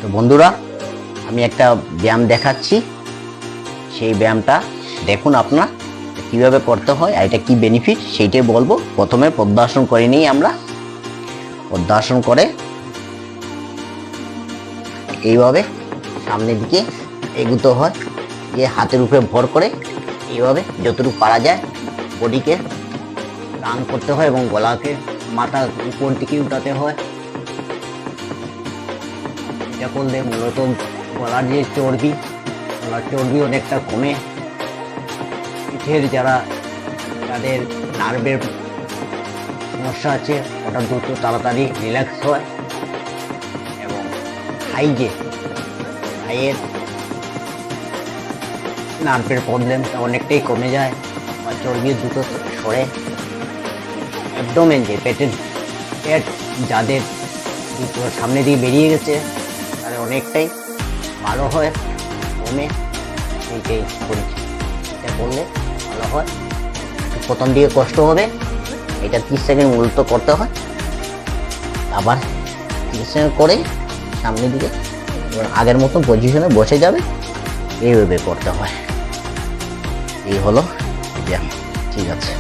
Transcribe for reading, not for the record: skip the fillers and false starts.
তো বন্ধুরা, আমি একটা ব্যায়াম দেখাচ্ছি, সেই ব্যায়ামটা দেখুন আপনারা কিভাবে করতে হয় আর এটা কি বেনিফিট সেইটাই বলবো। প্রথমে পদ্মাসন করে নিই আমরা। পদ্মাসন করে এইভাবে সামনের দিকে এগুতে হয়, যে হাতের উপরে ভর করে এইভাবে যতটুকু পারা যায় বডিকে টান করতে হয় এবং গলাকে মাথা উপর দিকে উঠাতে হয়। এটা করলে মূলত গলার যে চর্বি, গলার চর্বি অনেকটা কমে। পিঠের যাদের নার্ভের সমস্যা আছে ওটা দ্রুত তাড়াতাড়ি রিল্যাক্স হয় এবং হাইয়ের নার্ভের প্রবলেমটা অনেকটাই কমে যায় বা চর্বি দ্রুত সরে। অ্যাবডোমেন যে পেট যাদের সামনে দিয়ে বেরিয়ে গেছে তাদের অনেকটাই ভালো হয়, কমে। সেইটাই বলছি, এটা করলে ভালো হয়। প্রথম দিকে কষ্ট হবে, এটা 30 সেকেন্ড মূলত করতে হয়, আবার 30 সেকেন্ড করে সামনের দিকে আগের মতো পজিশনে বসে যাবে, এইভাবে করতে হয়। এই হলো ব্যায়াম। ঠিক আছে।